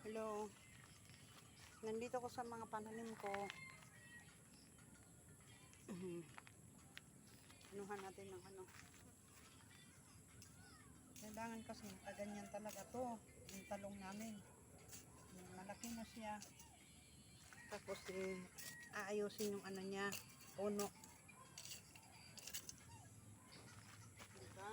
Hello. Nandito ko sa mga pananim ko. Anuhan natin ng ano. Kailangan kasi ganyan talaga to. Yung talong namin. Malaki na siya. Tapos aayusin yung ano niya. Puno. Diba?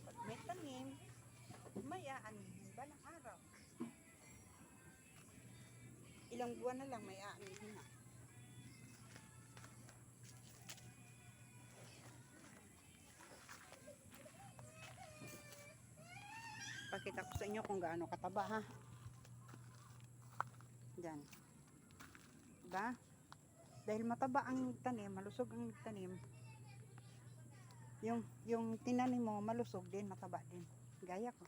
Pag may tanim, may aanihin ba ng araw? Ilang buwan na lang may aanihin na. Pakita ko sa inyo kung gaano kataba ha. Diyan. Diba? Dahil mataba ang tanim, malusog ang tanim. Yung tinanim mo, malusog din, mataba din. Gaya ko.